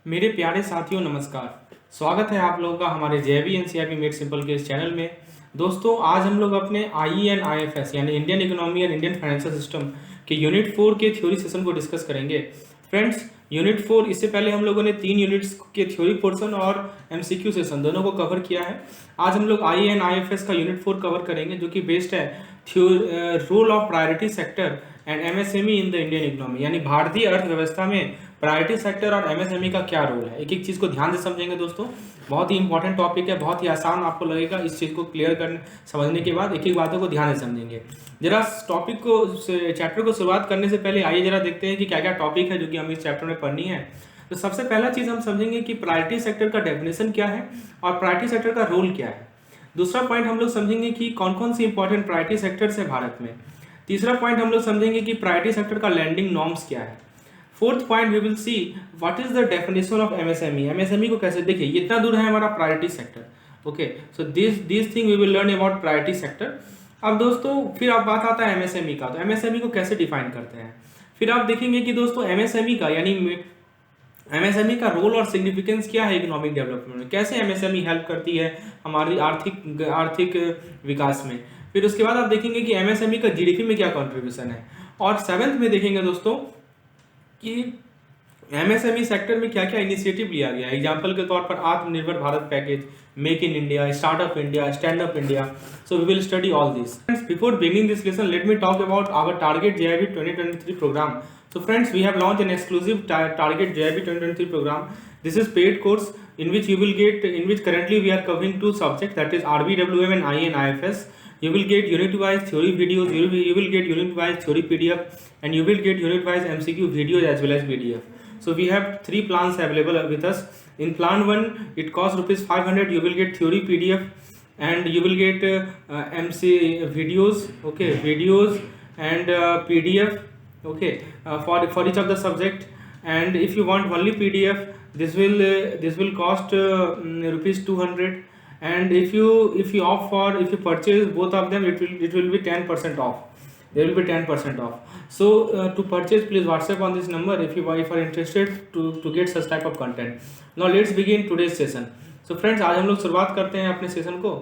मेरे प्यारे साथियों नमस्कार। स्वागत है आप लोगों का हमारे जेबी एनसीईआरटी मेड सिंपल के इस चैनल में। दोस्तों आज हम लोग अपने IEN/IFS यानी Indian economy and Indian financial system के यूनिट 4 के थ्योरी सेशन को डिस्कस करेंगे। फ्रेंड्स यूनिट 4 इससे पहले हम लोगों ने 3 यूनिट्स के थ्योरी पोर्शन और MCQ सेशन दोनों को कवर किया है। आज हम लोग IEN/IFS का यूनिट 4 कवर करेंगे जो कि बेस्ड है role of priority sector and MSME in the Indian economy, यानी भारतीय अर्थव्यवस्था में प्रायोरिटी सेक्टर और MSME का क्या रोल है। एक एक चीज़ को ध्यान से समझेंगे दोस्तों। बहुत ही इंपॉर्टेंट टॉपिक है, बहुत ही आसान आपको लगेगा। इस चीज़ को क्लियर करने समझने के बाद एक एक बातों को ध्यान से समझेंगे। जरा टॉपिक को चैप्टर को शुरुआत करने से पहले आइए जरा देखते हैं कि क्या क्या टॉपिक है जो कि हमें इस चैप्टर में पढ़नी है। तो सबसे पहला चीज़ हम समझेंगे कि प्रायोरिटी सेक्टर का डेफिनेशन क्या है और प्रायोरिटी सेक्टर का रोल क्या है। दूसरा पॉइंट हम लोग समझेंगे कि कौन कौन सी इंपॉर्टेंट प्रायोरिटी सेक्टर्स है भारत में। तीसरा पॉइंट हम लोग समझेंगे कि प्रायोरिटी सेक्टर का लैंडिंग नॉर्म्स क्या है। Fourth point we will see what is the definition of MSME को कैसे, देखिए ये इतना दूर है हमारा priority sector. Okay, so this thing we will learn about priority sector. अब दोस्तों फिर अब बात आता है MSME का। तो MSME को कैसे डिफाइन करते हैं, फिर आप देखेंगे कि दोस्तों MSME का यानी MSME का रोल और सिग्निफिकेंस क्या है इकोनॉमिक डेवलपमेंट में, कैसे MSME हेल्प करती है हमारी आर्थिक विकास में। फिर उसके बाद आप देखेंगे कि MSME का GDP में क्या कंट्रीब्यूशन है। और सेवेंथ में देखेंगे दोस्तों कि MSME सेक्टर में क्या क्या इनिशिएटिव लिया गया है। एग्जाम्पल के तौर पर Atmanirbhar Bharat package, make in India, startup India, stand up India. So we will study all this. Before beginning this lesson let me talk about our target JIB 2023 program. So friends, we have launched an exclusive target JIB 2023 program. This is paid course in which currently we are covering two subjects, that is RBWM and IEN/IFS. You will get unit wise theory videos, you will get unit wise theory PDF, and you will get unit wise MCQ videos as well as PDF. So we have 3 plans available with us. In plan 1 it costs rupees 500. You will get theory PDF and you will get MC videos, okay, videos and PDF, okay, for each of the subject. And if you want only PDF, this will cost rupees 200. And if you opt for, if you purchase both of them, it will be 10% off. There will be 10% off. So to purchase, please WhatsApp on this number if you are interested to get such type of content. Now let's begin today's session. So friends, आज हम लोग शुरुआत करते हैं अपने session को।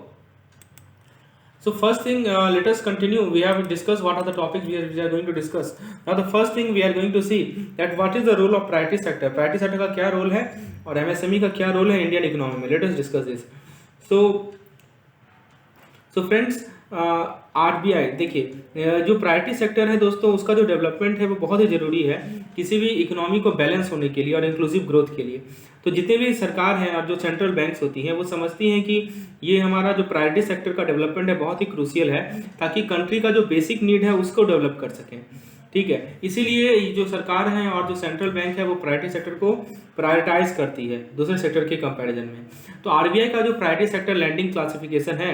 So first thing, let us continue. We have discussed what are the topics we are going to discuss. Now the first thing we are going to see that what is the role of priority sector. Priority sector का क्या role है और MSME का क्या role है Indian economy में। Let us discuss this. So friends, RBI देखिए, जो प्रायोरिटी सेक्टर है दोस्तों उसका जो डेवलपमेंट है वो बहुत ही ज़रूरी है किसी भी इकोनॉमी को बैलेंस होने के लिए और इंक्लूसिव ग्रोथ के लिए। तो जितने भी सरकार हैं और जो सेंट्रल बैंक्स होती हैं वो समझती हैं कि ये हमारा जो प्रायोरिटी सेक्टर का डेवलपमेंट है बहुत ही क्रूशियल है ताकि कंट्री का जो बेसिक नीड है उसको डेवलप कर सकें। ठीक है, इसीलिए जो सरकार है और जो सेंट्रल बैंक है वो प्रायोरिटी सेक्टर को प्रायोरिटाइज करती है दूसरे सेक्टर के कंपैरिजन में। तो RBI का जो प्रायोरिटी सेक्टर लैंडिंग क्लासिफिकेशन है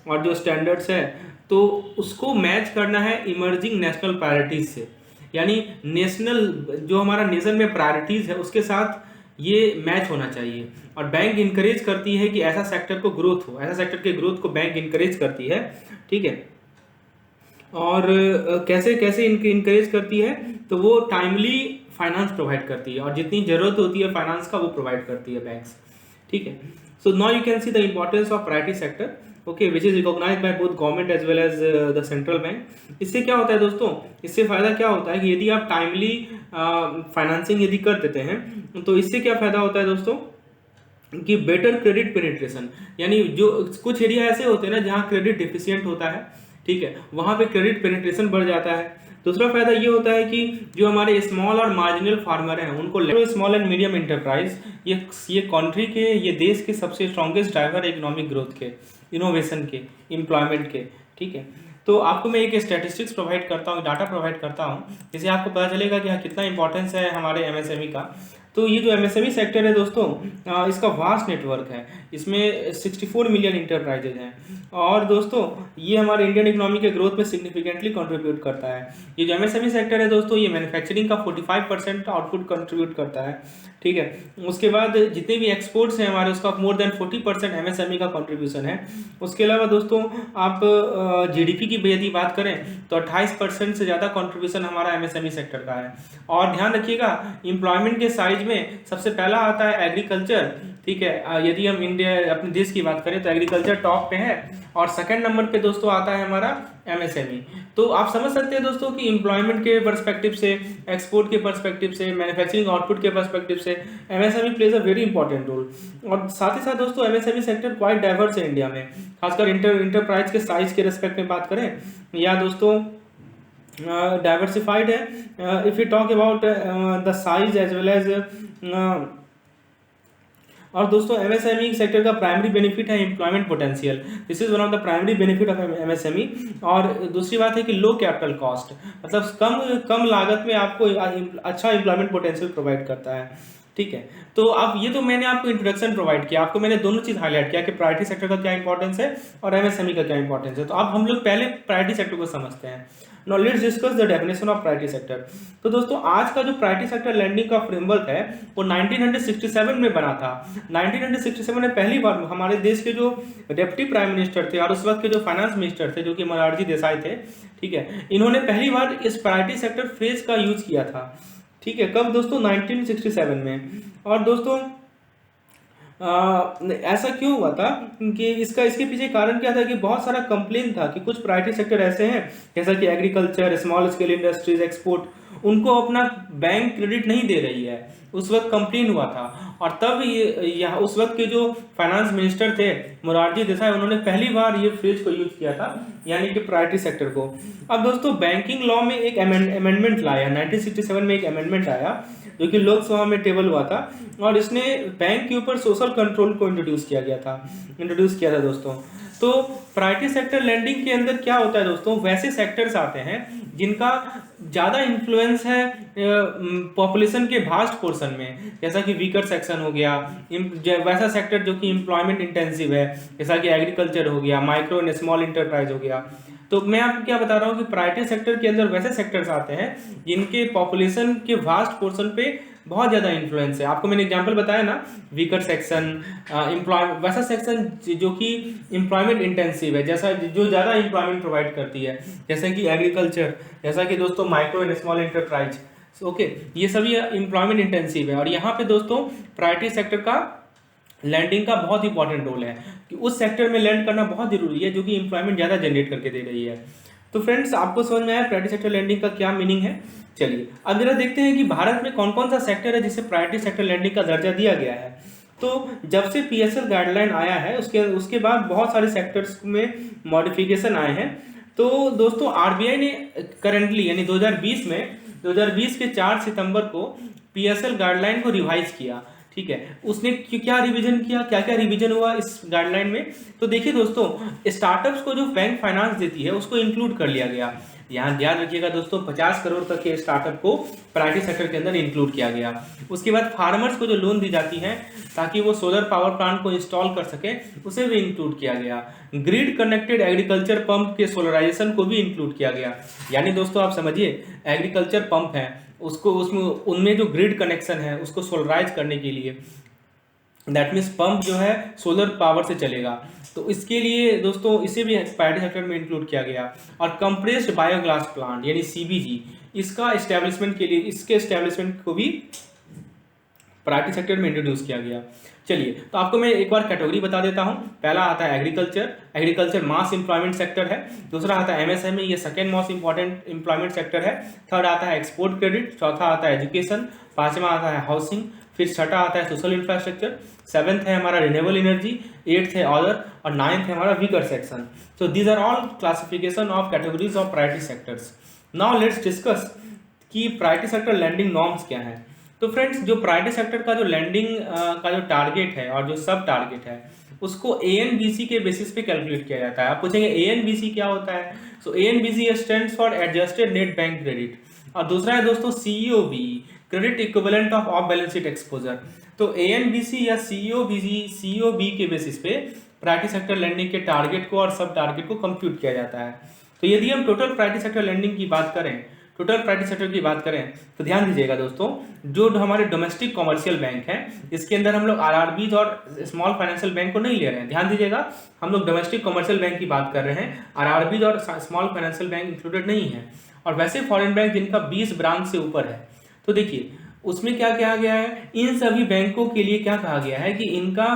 और जो स्टैंडर्ड्स है तो उसको मैच करना है इमर्जिंग नेशनल प्रायोरिटीज से, यानी नेशनल जो हमारा नेशन में प्रायोरिटीज है उसके साथ ये मैच होना चाहिए। और बैंक इनकरेज करती है कि ऐसा सेक्टर को ग्रोथ हो, ऐसा सेक्टर के ग्रोथ को बैंक इनकरेज करती है। ठीक है, और कैसे कैसे इनकरेज करती है, तो वो टाइमली फाइनेंस प्रोवाइड करती है और जितनी जरूरत होती है फाइनेंस का वो प्रोवाइड करती है बैंक्स। ठीक है, so now you can see the importance of priority sector, okay, which is recognised by both government as well as the central bank. इससे क्या होता है दोस्तों, इससे फायदा क्या होता है कि यदि आप टाइमली फाइनेंसिंग यदि कर देते हैं तो इससे क्या फायदा होता है दोस्तों कि बेटर क्रेडिट पेनिट्रेशन, यानी जो कुछ एरिया ऐसे होते हैं ना जहाँ क्रेडिट डिफिशियंट होता है, ठीक है, वहाँ पे क्रेडिट पेनिट्रेशन बढ़ जाता है। दूसरा फायदा ये होता है कि जो हमारे स्मॉल और मार्जिनल फार्मर हैं उनको स्मॉल एंड मीडियम एंटरप्राइज ये कंट्री के, ये देश के सबसे स्ट्रॉन्गेस्ट ड्राइवर इकोनॉमिक ग्रोथ के, इनोवेशन के, एम्प्लॉयमेंट के। ठीक है, तो आपको मैं एक स्टैटिस्टिक्स प्रोवाइड करता हूँ, डाटा प्रोवाइड करता हूँ, जिससे आपको पता चलेगा कि कितना इंपॉर्टेंस है हमारे MSME का। तो ये जो MSME सेक्टर है दोस्तों इसका वास्ट नेटवर्क है, इसमें 64 मिलियन इंटरप्राइजेज हैं और दोस्तों ये हमारे इंडियन इकोनॉमी के ग्रोथ में सिग्निफिकेंटली कंट्रीब्यूट करता है। ये जो MSME सेक्टर है दोस्तों ये मैन्युफैक्चरिंग का 45% आउटपुट कंट्रीब्यूट करता है। ठीक है, उसके बाद जितने भी एक्सपोर्ट्स हैं हमारे उसका मोर देन 40% MSME का कंट्रीब्यूशन है। उसके अलावा दोस्तों आप GDP की यदि बात करें तो 28% से ज़्यादा कंट्रीब्यूशन हमारा MSME सेक्टर का है। और ध्यान रखिएगा एम्प्लॉयमेंट के साइज में सबसे पहला आता है एग्रीकल्चर, ठीक है। यदि हम इंडिया अपने देश की बात करें तो एग्रीकल्चर टॉप पे है, और सेकंड नंबर पे दोस्तों आता है हमारा एमएसएमई। तो आप समझ सकते हैं दोस्तों कि एम्प्लॉयमेंट के पर्सपेक्टिव से, एक्सपोर्ट के पर्सपेक्टिव से, मैन्युफैक्चरिंग आउटपुट के पर्सपेक्टिव से MSME plays a very important role. और साथ ही साथ दोस्तों एमएसएमई सेक्टर क्वाइट डाइवर्स है इंडिया में, खासकर इंटरप्राइज के साइज के रेस्पेक्ट में बात करें या दोस्तों डाइवर्सिफाइड है। If you talk about the size as well as, और दोस्तों एमएसएमई सेक्टर का प्राइमरी बेनिफिट है employment potential, this is one of the primary benefit of MSME. और दूसरी बात है कि लो कैपिटल कॉस्ट, मतलब कम लागत में आपको अच्छा एम्प्लॉयमेंट पोटेंशियल प्रोवाइड करता है, ठीक है। तो अब ये तो मैंने आपको इंट्रोडक्शन प्रोवाइड किया, आपको मैंने दोनों चीज हाईलाइट किया कि प्रायोरिटी सेक्टर का क्या इंपॉर्टेंस है और एमएसएमई का क्या इंपॉर्टेंस है। तो अब हम लोग पहले प्रायोरिटी सेक्टर को समझते हैं। Now let's discuss the definition of priority sector. तो दोस्तों आज का जो प्रायोरिटी सेक्टर लैंडिंग का फ्रेमवर्क है वो 1967 में बना था। 1967 में पहली बार हमारे देश के जो डिप्टी प्राइम मिनिस्टर थे और उस वक्त के जो फाइनेंस मिनिस्टर थे जो कि मोरारजी देसाई थे, ठीक है, इन्होंने पहली बार इस प्रायोरिटी सेक्टर फ्रेज का यूज किया था, ठीक है। कब दोस्तों? 1967 में। और दोस्तों ऐसा क्यों हुआ था कि इसके पीछे कारण क्या था कि बहुत सारा कंप्लेन था कि कुछ प्रायोरिटी सेक्टर ऐसे हैं जैसा कि agriculture, small scale industries, export, उनको अपना बैंक क्रेडिट नहीं दे रही है, उस वक्त कंप्लेन हुआ था। और तब उस वक्त के जो फाइनेंस मिनिस्टर थे मोरारजी देसाई, उन्होंने पहली बार ये फ्रेज को यूज किया था, यानी कि प्रायोरिटी सेक्टर को। अब दोस्तों बैंकिंग लॉ में एक अमेंडमेंट लाया, 1967 में एक अमेंडमेंट आया जो कि लोकसभा में टेबल हुआ था, और इसने बैंक के ऊपर सोशल कंट्रोल को इंट्रोड्यूस किया था दोस्तों। तो प्रायोरिटी सेक्टर लैंडिंग के अंदर क्या होता है दोस्तों, वैसे सेक्टर्स आते हैं जिनका ज़्यादा इन्फ्लुएंस है पॉपुलेशन के वास्ट पोर्शन में, जैसा कि वीकर सेक्शन हो गया, वैसा सेक्टर जो कि एम्प्लॉयमेंट इंटेंसिव है जैसा कि एग्रीकल्चर हो गया, माइक्रो एंड स्मॉल इंटरप्राइज हो गया। तो मैं आपको क्या बता रहा हूँ कि प्रायोरिटी सेक्टर के अंदर वैसे सेक्टर्स आते हैं जिनके पॉपुलेशन के वास्ट पोर्शन पे बहुत ज़्यादा इन्फ्लुएंस है। आपको मैंने एग्जांपल बताया ना, वीकर सेक्शन, वैसा सेक्शन जो कि एम्प्लॉयमेंट इंटेंसिव है, जैसा जो ज़्यादा एम्प्लॉयमेंट प्रोवाइड करती है, जैसे कि एग्रीकल्चर, जैसा कि दोस्तों micro and small enterprise, okay, ये सभी एम्प्लॉयमेंट इंटेंसिव है। और यहाँ पे दोस्तों प्रायोरिटी सेक्टर का लैंडिंग का बहुत इंपॉर्टेंट रोल है कि उस सेक्टर में लैंड करना बहुत जरूरी है जो कि एम्प्लॉयमेंट ज़्यादा जनरेट करके दे रही है। तो फ्रेंड्स आपको समझ में आया प्रायोरिटी सेक्टर लैंडिंग का क्या मीनिंग है। चलिए अब जरा देखते हैं कि भारत में कौन कौन सा सेक्टर है जिसे प्रायोरिटी सेक्टर लैंडिंग का दर्जा दिया गया है। तो जब से पीएसएल गाइडलाइन आया है उसके बाद बहुत सारे सेक्टर्स में मॉडिफिकेशन आए हैं। तो दोस्तों आरबीआई ने करंटली यानी 2020 के 4 सितंबर को पीएसएल गाइडलाइन को रिवाइज किया, ठीक है। उसने क्या रिवीजन किया, क्या क्या रिवीजन हुआ इस गाइडलाइन में, तो देखिए दोस्तों स्टार्टअप्स को जो बैंक फाइनेंस देती है उसको इंक्लूड कर लिया गया। यहाँ याद रखिएगा दोस्तों 50 करोड़ तक के स्टार्टअप को प्रायोरिटी सेक्टर के अंदर इंक्लूड किया गया। उसके बाद फार्मर्स को जो लोन दी जाती है ताकि वो सोलर पावर प्लांट को इंस्टॉल कर सके, उसे भी इंक्लूड किया गया। ग्रिड कनेक्टेड एग्रीकल्चर पंप के सोलराइजेशन को भी इंक्लूड किया गया। यानी दोस्तों आप समझिए एग्रीकल्चर पंप है उनमें जो ग्रिड कनेक्शन है उसको सोलराइज करने के लिए, दैट मीन्स पंप जो है सोलर पावर से चलेगा, तो इसके लिए दोस्तों इसे भी प्रायोरिटी सेक्टर में इंक्लूड किया गया। और कंप्रेस्ड बायोगैस प्लांट यानी सीबीजी, इसके एस्टेब्लिशमेंट को भी प्रायोरिटी सेक्टर में इंट्रोड्यूस किया गया। चलिए तो आपको मैं एक बार कैटेगरी बता देता हूं। पहला आता है एग्रीकल्चर मास एम्प्लॉयमेंट सेक्टर है। दूसरा आता है एमएसएमई, ये second most important employment sector है। थर्ड आता है एक्सपोर्ट क्रेडिट। चौथा आता है एजुकेशन। पांचवा आता है हाउसिंग। फिर छठा आता है सोशल इंफ्रास्ट्रक्चर। सेवेंथ है हमारा रिन्यूएबल एनर्जी। एट्थ है अदर और नाइन्थ है हमारा weaker section. So these are all classification of categories of priority sectors. Now let's discuss कि प्रायोरिटी सेक्टर लैंडिंग नॉर्म्स क्या है। तो फ्रेंड्स जो प्रायोरिटी सेक्टर का जो लैंडिंग का जो टारगेट है और जो सब टारगेट है उसको एएनबीसी के बेसिस पे कैलकुलेट किया जाता है। आप पूछेंगे एएनबीसी क्या होता है, so ANBC stands for adjusted net bank credit. और दूसरा है दोस्तों CEOB, credit equivalent of balance sheet exposure. तो एएनबीसी या सीईओबी के बेसिस पे प्रायोरिटी सेक्टर लैंडिंग के टारगेट को और सब टारगेट को कंप्यूट किया जाता है। तो यदि हम टोटल प्रायोरिटी सेक्टर लैंडिंग की बात करें, टोटल प्रायोरिटी सेक्टर की बात करें तो ध्यान दीजिएगा दोस्तों, जो हमारे डोमेस्टिक कॉमर्शियल बैंक हैं इसके अंदर हम लोग आरआरबीज और स्मॉल फाइनेंशियल बैंक को नहीं ले रहे हैं। ध्यान दीजिएगा हम लोग डोमेस्टिक कॉमर्शियल बैंक की बात कर रहे हैं, आरआरबीज और स्मॉल फाइनेंशियल बैंक इंक्लूडेड नहीं है। और वैसे फॉरेन बैंक जिनका 20 ब्रांच से ऊपर है, तो देखिए उसमें क्या कहा गया है, इन सभी बैंकों के लिए क्या कहा गया है कि इनका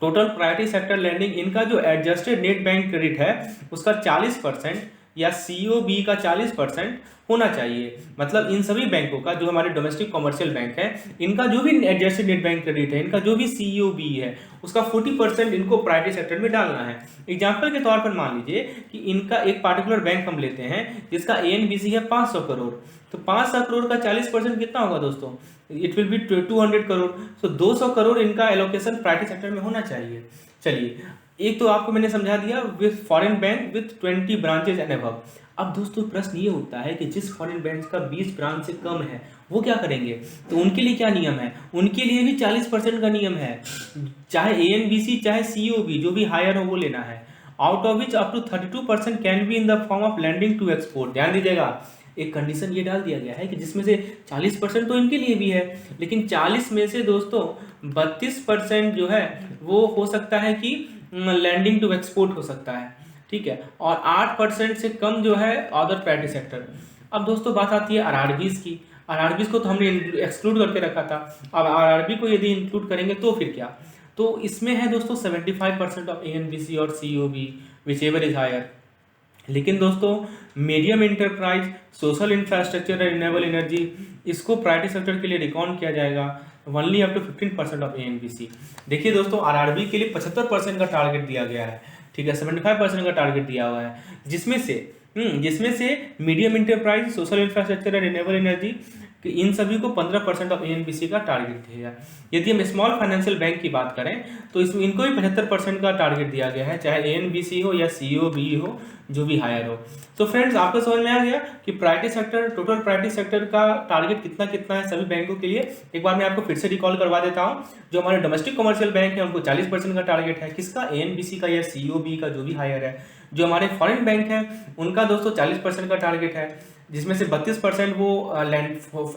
टोटल प्रायोरिटी सेक्टर लैंडिंग, इनका जो एडजस्टेड नेट बैंक क्रेडिट है उसका 40% या COB का 40% होना चाहिए। मतलब इन सभी बैंकों का, जो हमारे डोमेस्टिक कमर्शियल बैंक है, इनका जो भी एडजस्टेड नेट बैंक क्रेडिट है, इनका जो भी COB है, उसका 40% इनको प्रायोरिटी सेक्टर में डालना है। एग्जाम्पल के तौर पर मान लीजिए कि इनका एक पार्टिकुलर बैंक हम लेते हैं जिसका ANBC है 500 करोड़, तो 500 करोड़ का 40% कितना होगा दोस्तों, इट विल बी 200 करोड़। सो 200 करोड़ इनका एलोकेशन प्राइवेट सेक्टर में होना चाहिए। चलिए, एक तो आपको मैंने समझा दिया with foreign bank with 20 branches and above. अब दोस्तों प्रश्न ये होता है कि जिस फॉरेन बैंक का 20 ब्रांच से कम है वो क्या करेंगे, तो उनके लिए क्या नियम है, उनके लिए भी 40% का नियम है, चाहे ANBC चाहे COB जो भी हायर हो वो लेना है। Out of which up to 32% can be in the form of lending to export. ध्यान दीजिएगा, एक कंडीशन ये डाल दिया गया है कि जिसमें से 40% तो इनके लिए भी है, लेकिन 40 में से दोस्तों 32% जो है वो हो सकता है कि लैंडिंग टू एक्सपोर्ट हो सकता है, ठीक है, और 8% से कम जो है अदर प्रायोरिटी सेक्टर। अब दोस्तों बात आती है RRBs की। RRBs को तो हमने एक्सक्लूड करके रखा था, अब RRB को यदि इंक्लूड करेंगे तो फिर क्या, तो इसमें है दोस्तों 75% ऑफ ANBC और COB whichever is higher. लेकिन दोस्तों मीडियम इंटरप्राइज, सोशल इंफ्रास्ट्रक्चर और रिन्यूएबल एनर्जी, इसको प्रायोरिटी सेक्टर के लिए रिकॉर्ड किया जाएगा only up to 15% of ANBC। देखिए दोस्तों RRB के लिए 75% का टारगेट दिया गया है, ठीक है, 75% का टारगेट दिया हुआ है, जिसमें से मीडियम इंटरप्राइज, सोशल इंफ्रास्ट्रक्चर और रिन्यूएबल एनर्जी, इन सभी को 15% ऑफ ANBC का टारगेट दिया। यदि हम स्मॉल फाइनेंशियल बैंक की बात करें तो इसमें इनको भी 75% का टारगेट दिया गया है, चाहे ANBC हो या COB हो, जो भी हायर हो। तो फ्रेंड्स आपको समझ में आ गया कि priority sector, total priority sector का टारगेट कितना कितना है सभी बैंकों के लिए। एक बार मैं आपको फिर से रिकॉल करवा देता हूं, जो हमारे डोमेस्टिक कमर्शियल बैंक है उनको 40% का टारगेट है, किसका, ANBC का या COB का जो भी हायर है। जो हमारे फॉरेन बैंक है उनका दोस्तों 40% का टारगेट है, जिसमें से 32% वो लैंड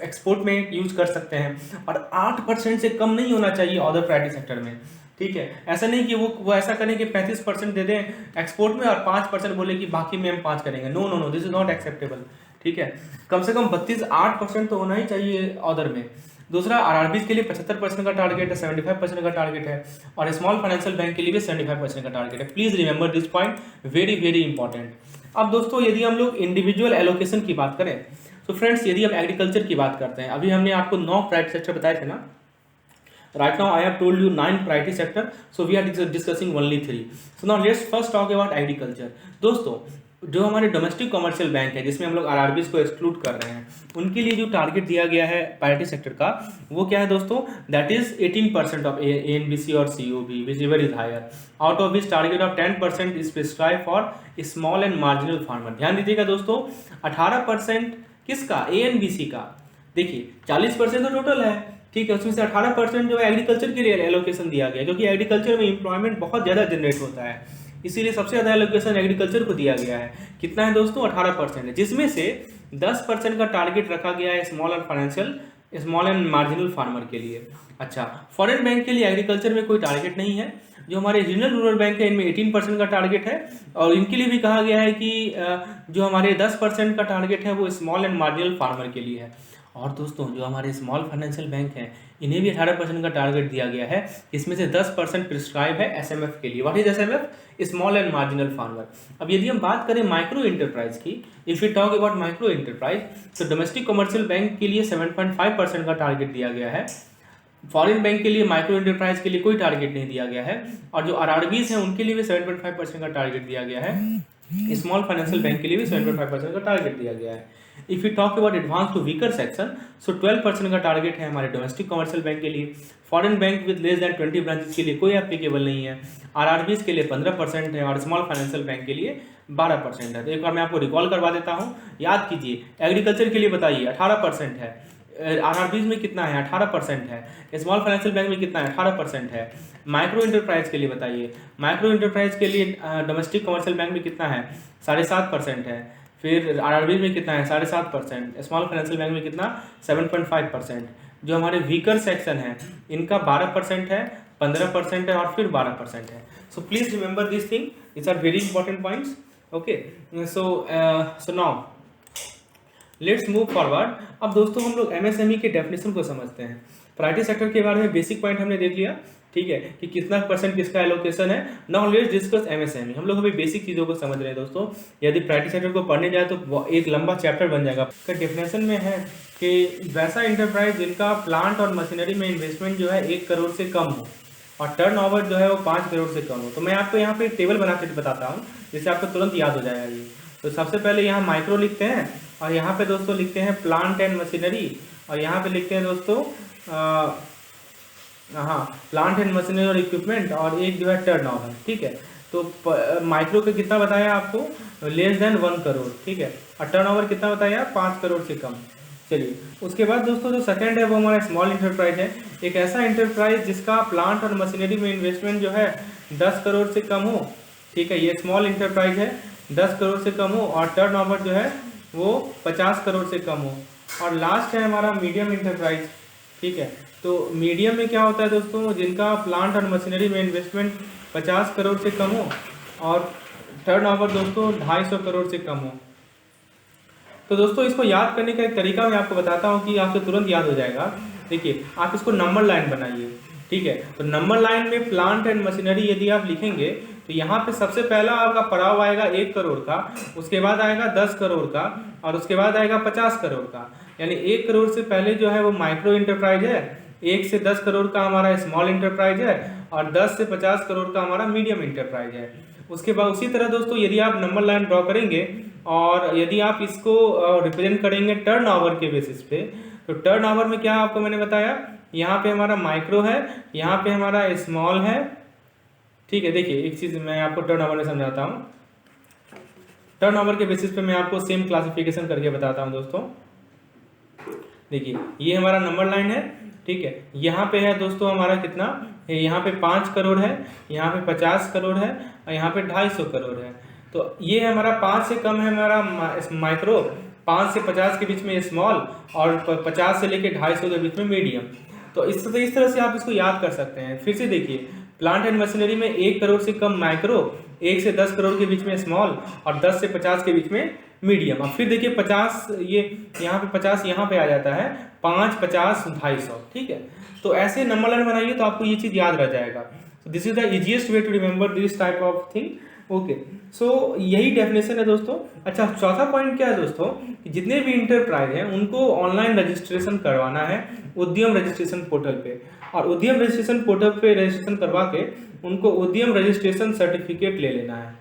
एक्सपोर्ट में यूज कर सकते हैं, और 8% से कम नहीं होना चाहिए अदर प्रायोरिटी सेक्टर में, ठीक है। ऐसा नहीं कि वो ऐसा करें कि 35% दे दें एक्सपोर्ट में और 5% बोले कि बाकी में हम 5 करेंगे। No no no, this is not acceptable, ठीक है। कम से कम 8% तो होना ही चाहिए अदर में। दूसरा RRBs के लिए 75% का टारगेट है, 75% का टारगेट है, और स्मॉल फाइनेंशियल बैंक के लिए भी 75% का टारगेट है। Please remember this point, very very important. अब दोस्तों यदि हम लोग इंडिविजुअल एलोकेशन की बात करें तो फ्रेंड्स यदि हम एग्रीकल्चर की बात करते हैं, अभी हमने आपको 9 प्राइवेट सेक्टर बताए थे ना, right now I have told you 9 priority sector, so we are discussing only 3. So now let's first talk about agriculture। दोस्तों जो हमारे डोमेस्टिक कमर्शियल बैंक है जिसमें हम लोग RRBs को एक्सक्लूड कर रहे हैं, उनके लिए जो टारगेट दिया गया है प्रायोरिटी सेक्टर का वो क्या है दोस्तों, दैट इज 18% ऑफ ANBC और COB whichever is higher, out of this target of 10% is prescribe for small and marginal farmer. ध्यान दीजिएगा दोस्तों, 18% किसका, ANBC का। देखिए 40% तो टोटल है, ठीक है, उसमें से 18% जो है एग्रीकल्चर के लिए एलोकेशन दिया गया, क्योंकि एग्रीकल्चर में एम्प्लॉयमेंट बहुत ज़्यादा जनरेट होता है, इसीलिए सबसे ज़्यादा एलोकेशन एग्रीकल्चर को दिया गया है। कितना है दोस्तों, 18% है, जिसमें से 10% का टारगेट रखा गया है स्मॉल एंड मार्जिनल फार्मर के लिए। अच्छा, फॉरेन बैंक के लिए एग्रीकल्चर में कोई टारगेट नहीं है। जो हमारे रीजनल रूरल बैंक है इनमें 18% का टारगेट है, और इनके लिए भी कहा गया है कि जो हमारे 10% का टारगेट है वो स्मॉल एंड मार्जिनल फार्मर के लिए है। और दोस्तों जो हमारे स्मॉल फाइनेंशियल बैंक हैं इन्हें भी 18% का टारगेट दिया गया है, इसमें से 10% प्रिस्क्राइब है SMF के लिए। What is SMF, small and marginal farmer. अब यदि हम बात करें माइक्रो इंटरप्राइज की, if you talk about micro enterprise, तो डोमेस्टिक कमर्शियल बैंक के लिए 7.5% का टारगेट दिया गया है, फॉरेन बैंक के लिए माइक्रो इंटरप्राइज के लिए कोई टारगेट नहीं दिया गया है, और जो RRBs हैं उनके लिए भी 7.5% का टारगेट दिया गया है, स्मॉल फाइनेंशियल बैंक के लिए भी 7.5% का टारगेट दिया गया है। If you talk about advance to weaker section, so 12% का टारगेट है हमारे डोमेस्टिक कमर्शियल बैंक के लिए, foreign bank with less than 20 branches के लिए कोई एप्लीकेबल नहीं है, RRBs के लिए 15% है, और स्मॉल फाइनेंशियल बैंक के लिए 12% है। तो एक बार मैं आपको रिकॉल करवा देता हूँ, याद कीजिए। एग्रीकल्चर के लिए बताइए 18% है, RRBs में कितना है, 18% है, स्मॉल फाइनेंशियल बैंक में कितना है, 18% है। माइक्रो इंटरप्राइज के लिए बताइए, माइक्रो इंटरप्राइज के लिए डोमेस्टिक कमर्शियल बैंक में कितना है, 7.5% है, फिर RRBs में कितना है, 7.5%, स्मॉल फाइनेंशियल बैंक में कितना, 7.5%। जो हमारे वीकर सेक्शन है इनका 12% है, 15% है, और फिर 12% है। So please remember this thing, this are very important points. Okay, so now let's move forward. अब दोस्तों हम लोग एमएसएमई के डेफिनेशन को समझते हैं। प्रायोरिटी सेक्टर के बारे में बेसिक पॉइंट हमने देख लिया, ठीक है, कि कितना परसेंट किसका एलोकेशन है। Now let's discuss MSME. हम लोग अभी बेसिक चीज़ों को समझ रहे हैं दोस्तों। यदि प्रायोरिटी सेक्टर को पढ़ने जाए तो एक लंबा चैप्टर बन जाएगा। इसका डेफिनेशन में है कि वैसा इंटरप्राइज जिनका प्लांट और मशीनरी में इन्वेस्टमेंट जो है 1 करोड़ से कम हो और टर्नओवर जो है वो 5 करोड़ से कम हो। तो मैं आपको यहाँ पे एक टेबल बना के बताता हूँ जिससे आपको तुरंत याद हो जाएगा ये। तो सबसे पहले यहाँ माइक्रो लिखते हैं और यहाँ पे दोस्तों लिखते हैं प्लांट एंड मशीनरी, और यहाँ पे लिखते हैं दोस्तों प्लांट एंड मशीनरी और इक्विपमेंट, और एक जो है टर्नओवर, ठीक है। तो माइक्रो का कितना बताया आपको, लेस देन 1 करोड़, ठीक है, और टर्नओवर कितना बताया, 5 करोड़ से कम। चलिए उसके बाद दोस्तों जो सेकंड है वो हमारा स्मॉल इंटरप्राइज है। एक ऐसा इंटरप्राइज जिसका प्लांट और मशीनरी में इन्वेस्टमेंट जो है 10 करोड़ से कम हो, ठीक है, ये स्मॉल इंटरप्राइज है, 10 करोड़ से कम हो, और टर्नओवर जो है वो 50 करोड़ से कम हो। और लास्ट है हमारा मीडियम इंटरप्राइज, ठीक है। तो मीडियम में क्या होता है दोस्तों, जिनका प्लांट और मशीनरी में इन्वेस्टमेंट 50 करोड़ से कम हो और टर्नओवर दोस्तों 250 करोड़ से कम हो। तो दोस्तों इसको याद करने का एक तरीका मैं आपको बताता हूँ कि आपको तुरंत याद हो जाएगा। देखिए आप इसको नंबर लाइन बनाइए, ठीक है। तो नंबर लाइन में प्लांट एंड मशीनरी यदि आप लिखेंगे तो यहाँ पे सबसे पहला आपका पड़ाव आएगा 1 करोड़ का, उसके बाद आएगा 10 करोड़ का, और उसके बाद आएगा 50 करोड़ का। यानी 1 करोड़ से पहले जो है वो माइक्रो इंटरप्राइज है, 1 से 10 करोड़ का हमारा स्मॉल इंटरप्राइज है, और 10 से 50 करोड़ का हमारा मीडियम इंटरप्राइज है। उसके बाद उसी तरह दोस्तों यदि आप नंबर लाइन ड्रॉ करेंगे और यदि आप इसको रिप्रेजेंट करेंगे टर्नओवर के बेसिस पे, तो टर्नओवर में क्या आपको मैंने बताया, यहाँ पे हमारा माइक्रो है, यहाँ पे हमारा स्मॉल है, ठीक है। देखिए एक चीज़ मैं आपको टर्नओवर में समझाता हूँ। टर्नओवर के बेसिस पे मैं आपको सेम क्लासिफिकेशन करके बताता हूँ दोस्तों। देखिए ये हमारा नंबर लाइन है, ठीक है। यहाँ पे है दोस्तों हमारा कितना, यहाँ पे 5 करोड़ है, यहाँ पे 50 करोड़ है, और यहाँ पे 250 करोड़ है। तो ये हमारा 5 से कम है हमारा माइक्रो, 5 से 50 के बीच में स्मॉल, और 50 से लेके 250 के बीच में मीडियम। तो इस तरह से आप इसको याद कर सकते हैं। फिर से देखिए प्लांट एंड मशीनरी में 1 करोड़ से कम माइक्रो, 1 से 10 करोड़ के बीच में स्मॉल, और 10 से 50 के बीच में मीडियम। अब फिर देखिए 50, ये यहाँ पे 50 यहाँ पे आ जाता है, 5, 50, 250, ठीक है। तो ऐसे नंबर लाइन बनाइए तो आपको ये चीज़ याद रह जाएगा। This is the easiest way to remember this type of thing, okay. So यही डेफिनेशन है दोस्तों। अच्छा चौथा पॉइंट क्या है दोस्तों, कि जितने भी इंटरप्राइज हैं उनको ऑनलाइन रजिस्ट्रेशन करवाना है उद्यम रजिस्ट्रेशन पोर्टल पे, और उद्यम रजिस्ट्रेशन पोर्टल पे रजिस्ट्रेशन करवा के उनको उद्यम रजिस्ट्रेशन सर्टिफिकेट ले लेना है,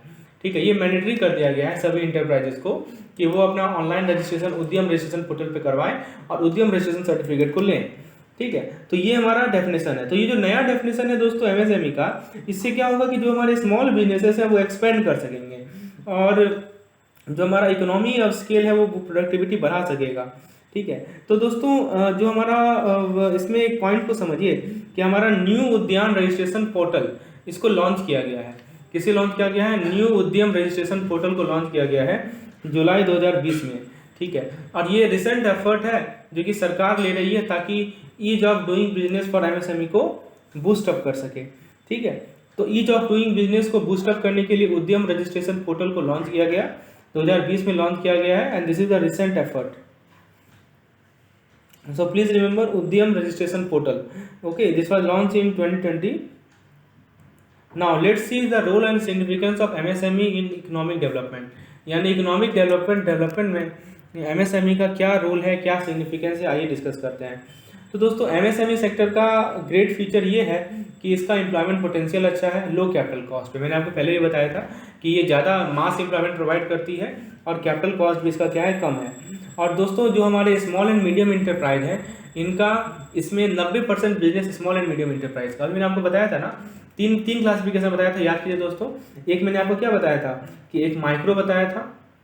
ठीक है। ये मैंडेटरी कर दिया गया है सभी इंटरप्राइजेस को कि वो अपना ऑनलाइन रजिस्ट्रेशन उद्यम रजिस्ट्रेशन पोर्टल पे करवाएं और उद्यम रजिस्ट्रेशन सर्टिफिकेट को लें, ठीक है। तो ये हमारा डेफिनेशन है। तो ये जो नया डेफिनेशन है दोस्तों एमएसएमई का, इससे क्या होगा कि जो हमारे स्मॉल बिजनेसेस हैं वो एक्सपेंड कर सकेंगे, और जो हमारा इकोनॉमी ऑफ स्केल है वो प्रोडक्टिविटी बढ़ा सकेगा, ठीक है। तो दोस्तों जो हमारा इसमें एक पॉइंट को समझिए कि हमारा न्यू उद्यान रजिस्ट्रेशन पोर्टल इसको लॉन्च किया गया है। किसे लॉन्च किया गया है, न्यू उद्यम रजिस्ट्रेशन पोर्टल को लॉन्च किया गया है जुलाई 2020 में, ठीक है। और ये रिसेंट एफर्ट है जो कि सरकार ले रही है ताकि ease of doing business for MSME को बूस्ट अप कर सके, ठीक है। तो ईज ऑफ डूइंग बिजनेस को बूस्ट अप करने के लिए उद्यम रजिस्ट्रेशन पोर्टल को लॉन्च किया गया, 2020 में लॉन्च किया गया है, and this is the recent effort. So please remember Udyam registration portal. Okay, this was launched in 2020. Now let's see the role and significance of MSME in economic development. यानी economic development में MSME का क्या role है, क्या significance है, आइए discuss करते हैं। तो दोस्तों MSME सेक्टर का ग्रेट फीचर ये है कि इसका एम्प्लॉयमेंट पोटेंशियल अच्छा है, लो कैपिटल कॉस्ट पे। मैंने आपको पहले भी बताया था कि ये ज़्यादा मास एम्प्लॉयमेंट प्रोवाइड करती है और कैपिटल कॉस्ट भी इसका क्या है, कम है। और दोस्तों जो हमारे स्मॉल एंड मीडियम इंटरप्राइज हैं इनका इसमें 90% business small and medium enterprise का। मैंने आपको बताया था ना, तीन क्लासिफिकेशन बताया था, याद कीजिए दोस्तों। एक मैंने आपको क्या बताया था कि एक माइक्रो बताया था,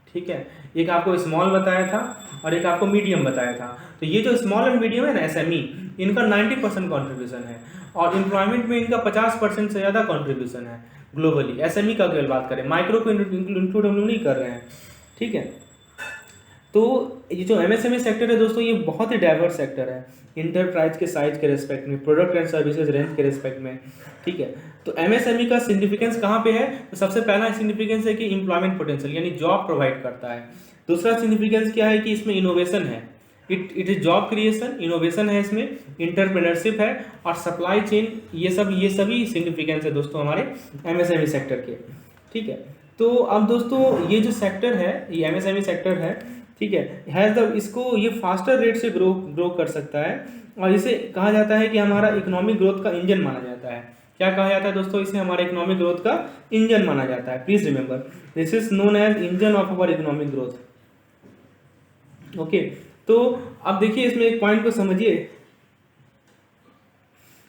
ठीक है, एक आपको स्मॉल बताया था, और एक आपको मीडियम बताया था। तो ये जो स्मॉल एंड मीडियम है ना एसएमई, इनका 90% कॉन्ट्रीब्यूशन है, और एम्प्लॉयमेंट में इनका 50% से ज़्यादा कॉन्ट्रीब्यूशन है ग्लोबली। एसएमई का अगर बात करें, माइक्रो को इंक्लूड हम लोग नहीं कर रहे हैं, ठीक है। तो ये जो एमएसएमई सेक्टर है दोस्तों, ये बहुत ही डाइवर्स सेक्टर है इंटरप्राइज के साइज के रेस्पेक्ट में, प्रोडक्ट एंड सर्विसेज रेंज के रेस्पेक्ट में, ठीक है। तो एमएसएमई का सिग्निफिकेंस कहाँ पे है, तो सबसे पहला सिग्निफिकेंस है कि एम्प्लॉयमेंट पोटेंशियल, यानी जॉब प्रोवाइड करता है। दूसरा सिग्निफिकेंस क्या है कि इसमें इनोवेशन है, it is job creation, innovation है इसमें, इंटरप्रेन्योरशिप है और सप्लाई चेन, ये सभी सिग्निफिकेंस है दोस्तों हमारे एमएसएमई सेक्टर के। ठीक है, तो अब दोस्तों ये जो सेक्टर है, ये एमएसएमई सेक्टर है, ठीक है, इसको ये फास्टर रेट से ग्रो कर सकता है और इसे कहा जाता है कि हमारा इकोनॉमिक ग्रोथ का इंजन माना जाता है। क्या कहा जाता है दोस्तों, इसे हमारे इकोनॉमिक ग्रोथ का इंजन माना जाता है। Please remember, this is known as engine of our economic growth. Okay, तो अब देखिए इसमें एक पॉइंट को समझिए,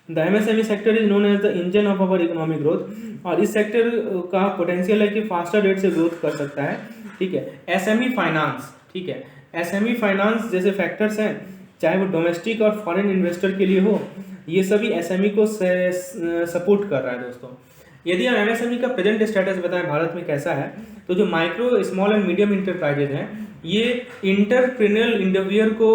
the MSME sector is known as the engine of our economic growth, और इस सेक्टर का पोटेंशियल है कि फास्टर रेट से ग्रोथ कर सकता है। ठीक है, एसएमई फाइनेंस, ठीक है, एसएमई फाइनेंस जैसे फैक्टर्स हैं, चाहे वो डोमेस्टिक और फॉरेन इन्वेस्टर के लिए हो, ये सभी एसएमई को सपोर्ट कर रहा है दोस्तों। यदि हम एमएसएमई का प्रेजेंट स्टेटस बताएं भारत में कैसा है, तो जो micro small and medium enterprises हैं, ये इंटरप्रेन्योरियल इंडिविजुअल को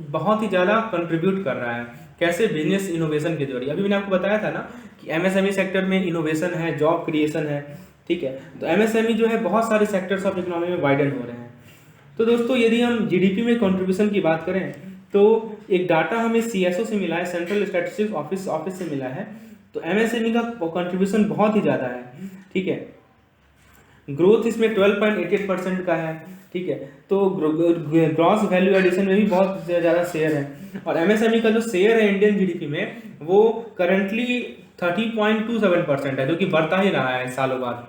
बहुत ही ज़्यादा कंट्रीब्यूट कर रहा है। कैसे? बिजनेस इनोवेशन के जरिए। अभी मैंने आपको बताया था ना कि एमएसएमई सेक्टर में इनोवेशन है, जॉब क्रिएशन है। ठीक है, तो एमएसएमई जो है बहुत सारे सेक्टर्स ऑफ इकोनॉमी में वाइडन हो रहे हैं। तो दोस्तों यदि हम जीडीपी में कंट्रीब्यूशन की बात करें, तो एक डाटा हमें सीएसओ से मिला है, सेंट्रल स्टैटिस्टिक्स ऑफिस से मिला है, तो एमएसएमई का कंट्रीब्यूशन बहुत ही ज़्यादा है। ठीक है, ग्रोथ इसमें 12.88% का है। ठीक है, तो ग्रॉस वैल्यू एडिशन में भी बहुत ज़्यादा शेयर है, और एमएसएमई का जो शेयर है इंडियन जीडीपी में वो करंटली 30.27% है, जो कि बढ़ता ही रहा है सालों बाद।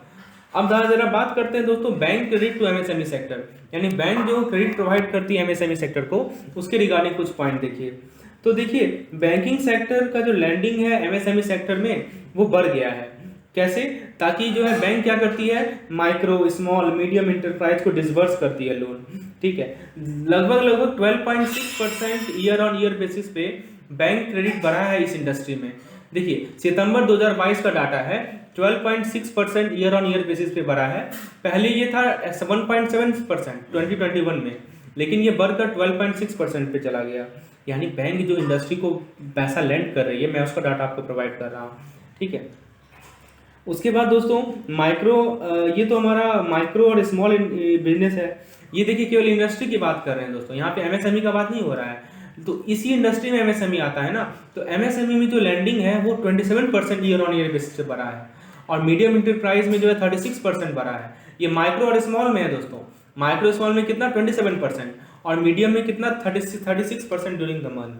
अब जरा बात करते हैं दोस्तों bank credit to MSME sector, यानी बैंक जो क्रेडिट प्रोवाइड करती है एमएसएमई सेक्टर को, उसके रिगार्डिंग कुछ पॉइंट देखिए। तो देखिए बैंकिंग सेक्टर का जो लैंडिंग है एमएसएमई सेक्टर में वो बढ़ गया है। कैसे? ताकि जो है बैंक क्या करती है, माइक्रो स्मॉल मीडियम इंटरप्राइज को डिसबर्स करती है लोन। ठीक है, लगभग 12.6% ईयर ऑन ईयर बेसिस पे बैंक क्रेडिट बढ़ा है इस इंडस्ट्री में। देखिए सितंबर 2022 का डाटा है, 12.6% ईयर ऑन ईयर बेसिस पे बढ़ा है। पहले ये था 7.7% 2021 में, लेकिन ये बढ़कर 12.6% पे चला गया। यानी बैंक जो इंडस्ट्री को पैसा लेंड कर रही है, मैं उसका डाटा आपको प्रोवाइड कर रहा हूँ। ठीक है, उसके बाद दोस्तों माइक्रो, ये तो हमारा माइक्रो और स्मॉल बिजनेस है। ये देखिए केवल इंडस्ट्री की बात कर रहे हैं दोस्तों, यहाँ पे एमएसएमई का बात नहीं हो रहा है। तो इसी इंडस्ट्री में एमएसएमई आता है ना, तो एमएसएमई में जो लैंडिंग है वो 27% ईयर ऑन ईयर बेसिस से बढ़ा है, और मीडियम इंटरप्राइज में जो है 36% बढ़ा है। ये माइक्रो और स्मॉल में है दोस्तों। माइक्रो स्मॉल में कितना? 27%, और मीडियम में कितना? 36% ड्यूरिंग द मंथ।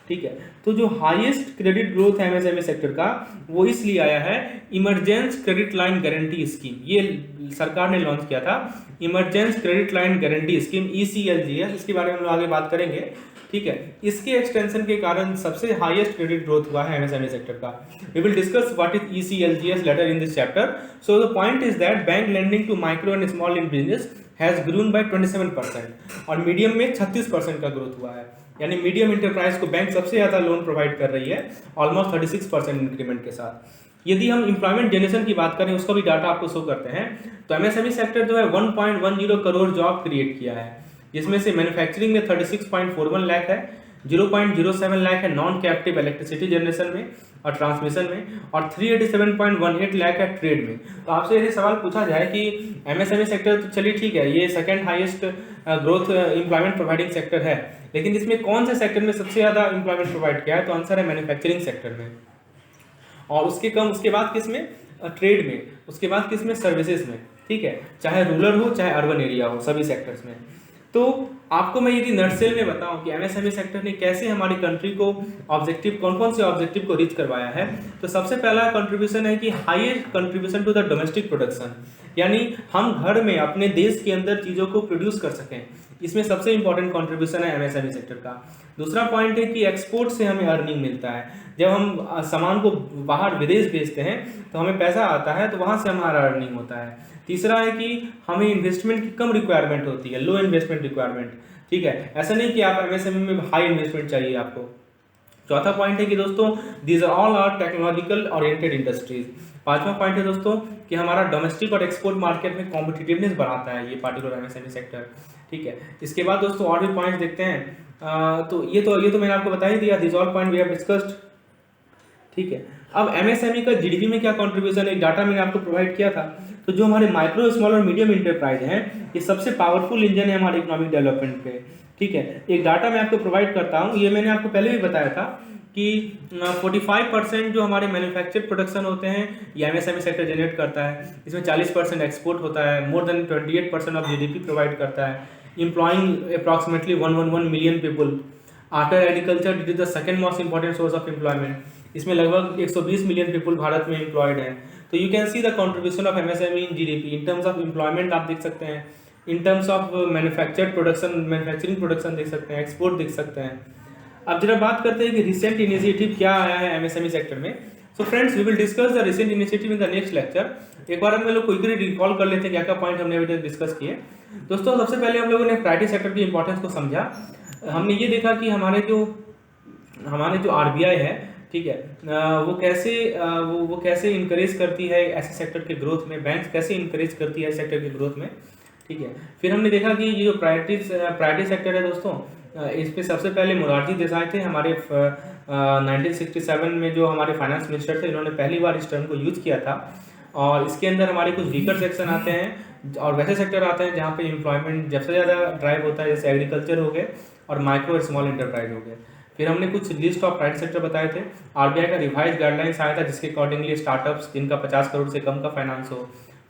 ठीक है, तो जो हाईएस्ट क्रेडिट ग्रोथ है एमएसएमई सेक्टर का, वो इसलिए आया है emergence credit line guarantee scheme. ये सरकार ने लॉन्च किया था, emergence credit line guarantee scheme, ECLGS। इसके बारे में हम लोग आगे बात करेंगे। ठीक है, इसके एक्सटेंशन के कारण सबसे हाईएस्ट क्रेडिट ग्रोथ हुआ है एमएसएमई सेक्टर का। We will discuss what is ECLGS later in this chapter. So the point is that bank lending to micro and small in business has grown by 27%, और medium में 36% का growth हुआ है। यानी medium enterprise को bank सबसे ज़्यादा loan provide कर रही है, ऑलमोस्ट 36% इंक्रीमेंट के साथ। यदि हम एम्प्लॉयमेंट जनरेशन की बात करें, उसका भी डाटा आपको शो करते हैं, तो एमएसएमई सेक्टर जो है 1.10 करोड़ जॉब क्रिएट किया है, जिसमें से मैन्युफैक्चरिंग में 36.41 लाख है, 0.07 लाख है नॉन कैप्टिव इलेक्ट्रिसिटी जनरेशन में और ट्रांसमिशन में, और 387.18 लाख है ट्रेड में। तो आपसे यदि सवाल पूछा जाए कि एमएसएमई सेक्टर तो चलिए ठीक है, ये second highest growth employment providing sector है, लेकिन इसमें कौन से सेक्टर में सबसे ज़्यादा एम्प्लॉयमेंट प्रोवाइड किया है? तो आंसर है मैन्युफैक्चरिंग सेक्टर में, और उसके बाद किस में? ट्रेड में, उसके बाद किस में? सर्विसेज में। ठीक है, चाहे रूरल हो चाहे अर्बन एरिया हो, सभी सेक्टर्स में। तो आपको मैं यदि नटसेल में बताऊं कि एमएसएमई सेक्टर ने कैसे हमारी कंट्री को ऑब्जेक्टिव, कौन से ऑब्जेक्टिव को रीच करवाया है, तो सबसे पहला कंट्रीब्यूशन है कि highest contribution to the domestic production, यानी हम घर में अपने देश के अंदर चीज़ों को प्रोड्यूस कर सकें। इसमें सबसे इंपॉर्टेंट कंट्रीब्यूशन है एमएसएमई सेक्टर का। दूसरा पॉइंट है कि एक्सपोर्ट से हमें अर्निंग मिलता है। जब हम सामान को बाहर विदेश भेजते हैं तो हमें पैसा आता है, तो वहाँ से हमारा अर्निंग होता है। तीसरा है कि हमें इन्वेस्टमेंट की कम रिक्वायरमेंट होती है, लो इन्वेस्टमेंट रिक्वायरमेंट। ठीक है, ऐसा नहीं कि आप एमएसएमई में हाई इन्वेस्टमेंट चाहिए आपको। चौथा पॉइंट है कि दोस्तों these all are technological oriented industries. पांचवा पॉइंट है दोस्तों कि हमारा डोमेस्टिक और एक्सपोर्ट मार्केट में कॉम्पिटिटिवनेस बढ़ाता है ये पार्टिकुलर एमएसएमई सेक्टर। ठीक है, इसके बाद दोस्तों और भी पॉइंट्स देखते हैं। तो ये तो मैंने आपको बता ही दिया, this all point we have discussed. ठीक है, अब एमएसएमई का जीडीपी में क्या कंट्रीब्यूशन है, डाटा मैंने आपको प्रोवाइड किया था। तो जो हमारे माइक्रो स्मॉल और मीडियम इंटरप्राइज हैं ये सबसे पावरफुल इंजन है हमारे इकोनॉमिक डेवलपमेंट पे। ठीक है, एक डाटा मैं आपको प्रोवाइड करता हूँ, ये मैंने आपको पहले भी बताया था कि 45% जो हमारे मैन्युफैक्चर्ड प्रोडक्शन होते हैं ये एमएसएमई सेक्टर जनरेट करता है, इसमें 40% एक्सपोर्ट होता है, more than 28% of GDP provide करता है, employing approximately 111 million people. After agriculture it is the second most important source of employment, इसमें लगभग 120 मिलियन पीपल भारत में एम्प्लॉयड हैं। तो you can see the contribution of MSME in GDP in terms of employment आप देख सकते हैं, in terms of manufactured production, manufacturing production देख सकते हैं, एक्सपोर्ट देख सकते हैं। अब जरा बात करते हैं कि रिसेंट इनिशिएटिव क्या आया है एमएसएमई सेक्टर में। So friends, we will discuss the recent initiative in the next lecture. एक बार हम लोग क्विकली रिकॉल कर लेते हैं क्या क्या पॉइंट हमने अभी तक डिस्कस किए। दोस्तों, सबसे पहले हम लोगों ने प्राइवेट सेक्टर की इंपॉर्टेंस को समझा। हमने ये देखा कि हमारे जो आरबीआई है, ठीक है, वो कैसे इंकरेज करती है ऐसे सेक्टर के ग्रोथ में, बैंक कैसे इंकरेज करती है सेक्टर के ग्रोथ में। ठीक है, फिर हमने देखा कि ये जो प्राइवेट सेक्टर है दोस्तों, इस पे सबसे पहले मोरारजी देसाई थे हमारे 1967 में जो हमारे फाइनेंस मिनिस्टर थे, इन्होंने पहली बार इस टर्म को यूज किया था। और इसके अंदर हमारे कुछ वीकर सेक्शन आते हैं और वैसे सेक्टर आते हैं जहाँ पे एम्प्लॉयमेंट सबसे ज़्यादा ड्राइव होता है, जैसे एग्रीकल्चर हो गए और माइक्रो और स्मॉल इंटरप्राइज हो गए। फिर हमने कुछ लिस्ट ऑफ प्राइवेट सेक्टर बताए थे। आरबीआई का रिवाइज गाइडलाइंस आया था जिसके अकॉर्डिंगली स्टार्टअप्स जिनका 50 करोड़ से कम का फाइनेंस हो,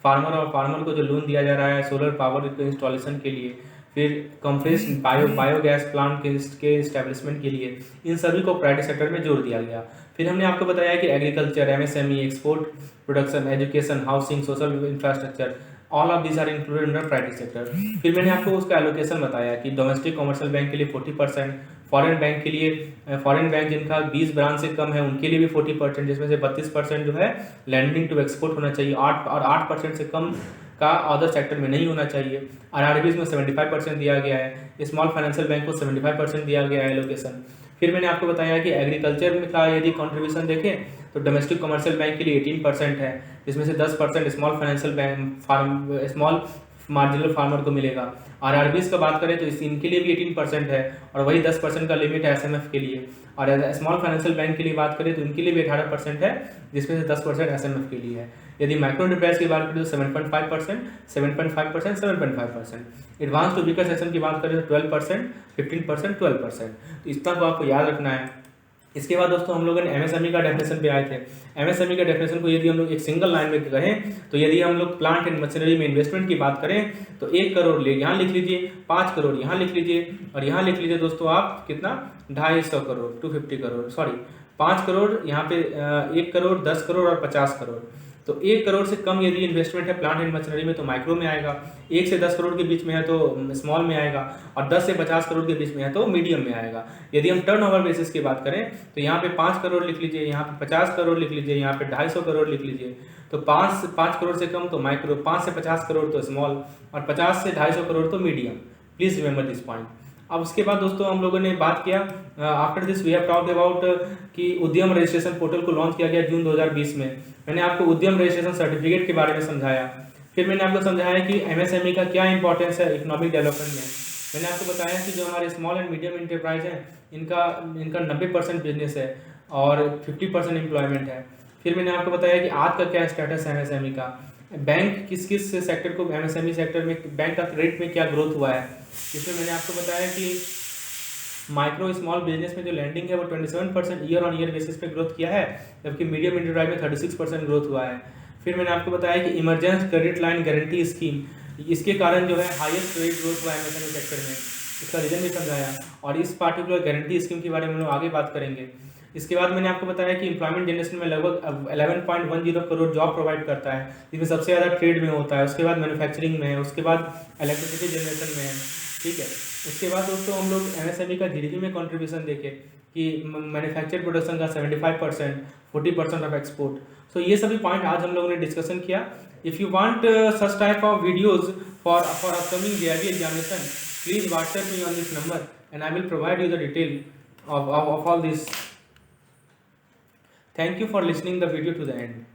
फार्मर को जो लोन दिया जा रहा है सोलर पावर के इंस्टॉलेशन के लिए, फिर कंप्रेस्ड बायोगैस प्लांट के इस्टेब्लिशमेंट के लिए, इन सभी को प्राइवेट सेक्टर में जोड़ दिया गया। फिर हमने आपको बताया कि agriculture, MSME, export production, education, housing, social infrastructure, all of these are included under private sector. फिर मैंने आपको उसका एलोकेशन बताया कि डोमेस्टिक कमर्शियल बैंक के लिए 40%, फॉरेन बैंक जिनका 20 ब्रांच से कम है उनके लिए भी 40%, जिसमें से 32% जो है लैंडिंग टू एक्सपोर्ट होना चाहिए, 8% से कम का अदर सेक्टर में नहीं होना चाहिए। आरआरबीज में 75% दिया गया है, स्मॉल फाइनेंशियल बैंक को 75% दिया गया है एलोकेशन। फिर मैंने आपको बताया कि एग्रीकल्चर में का यदि कंट्रीब्यूशन देखें तो डोमेस्टिक कमर्शियल बैंक के लिए 18% है, जिसमें से 10% small financial bank small marginal farmer को मिलेगा। आरआरबीज का बात करें तो इनके लिए भी 18% है और वही 10% का लिमिट है एसएमएफ के लिए। और स्मॉल फाइनेंशियल बैंक के लिए बात करें तो इनके लिए भी 18% है, जिसमें से 10% एसएमएफ के लिए है। यदि माइक्रो एंटरप्राइज की बात करें तो 7.5%, 7.5%, 7.5%। एडवांस टू वीकर सेक्शन की बात करें तो 12%, 15%, 12%। तो इतना तो आपको याद रखना है। इसके बाद दोस्तों हम लोगों ने एमएसएमई का डेफिनेशन पे आए थे। एमएसएमई का डेफिनेशन को यदि हम लोग एक सिंगल लाइन में कहें तो यदि हम लोग प्लांट एंड मशीनरी में इन्वेस्टमेंट की बात करें तो 1 करोड़ ले यहाँ लिख लीजिए, 5 करोड़ यहाँ लिख लीजिए और यहाँ लिख लीजिए दोस्तों आप कितना 250 करोड़ 250 करोड़ 5 करोड़ यहाँ पे 1 करोड़ 10 करोड़ और 50 करोड़। तो 1 करोड़ से कम यदि इन्वेस्टमेंट है प्लांट एंड मशीनरी में तो माइक्रो में आएगा, 1 से 10 करोड़ के बीच में है तो स्मॉल में आएगा और 10 से 50 करोड़ के बीच में है तो मीडियम में आएगा। यदि हम टर्नओवर बेसिस की बात करें तो यहाँ पे 5 करोड़ लिख लीजिए, यहाँ पे 50 करोड़ लिख लीजिए, यहाँ पे 250 करोड़ लिख लीजिए। तो 5 करोड़ से कम तो माइक्रो, 5 से 50 करोड़ तो स्मॉल और 50 से 250 करोड़ तो medium. Please remember this point. अब उसके बाद दोस्तों हम लोगों ने बात किया, after this we have talked about कि उद्यम रजिस्ट्रेशन पोर्टल को लॉन्च किया गया जून 2020 में। मैंने आपको उद्यम रजिस्ट्रेशन सर्टिफिकेट के बारे में समझाया। फिर मैंने आपको समझाया कि एमएसएमई का क्या इंपॉर्टेंस है इकोनॉमिक डेवलपमेंट में। मैंने आपको बताया कि जो हमारे स्मॉल एंड मीडियम इंटरप्राइज हैं इनका 90% बिजनेस है और 50% एम्प्लॉयमेंट है। फिर मैंने आपको बताया कि आज का क्या स्टेटस है एमएसएमई का, बैंक किस सेक्टर को, एमएसएमई सेक्टर में बैंक का क्रेडिट में क्या ग्रोथ हुआ है। इसमें मैंने आपको बताया कि माइक्रो स्मॉल बिजनेस में जो लैंडिंग है वो 27% ईयर ऑन ईयर बेसिस पे ग्रोथ किया है, जबकि मीडियम इंटरप्राइज में 36% ग्रोथ हुआ है। फिर मैंने आपको बताया कि emergence credit line guarantee scheme, इसके कारण जो है हाईएस्ट क्रेडिट ग्रोथ हुआ है एमएसएमई सेक्टर में, इसका रीजन भी समझाया और इस पार्टिकुलर गारंटी स्कीम के बारे में हम लोग आगे बात करेंगे। इसके बाद मैंने आपको बताया कि एम्प्लॉयमेंट जनरेशन में लगभग 11.10 करोड़ जॉब प्रोवाइड करता है, जिसमें सबसे ज़्यादा ट्रेड में होता है, उसके बाद मैन्युफैक्चरिंग में है, उसके बाद इलेक्ट्रिसिटी जनरेशन में है। ठीक है, उसके बाद दोस्तों हम लोग एमएसएमई का जीडीपी में कंट्रीब्यूशन देखें कि मैन्युफैक्चर्ड प्रोडक्शन का 75%, 40% ऑफ एक्सपोर्ट। सो ये सभी पॉइंट आज हम लोगों ने डिस्कशन किया। If you want such type of videos for upcoming JEE examination, please WhatsApp me on this number and I will provide you the detail of all this. Thank you for listening the video to the end.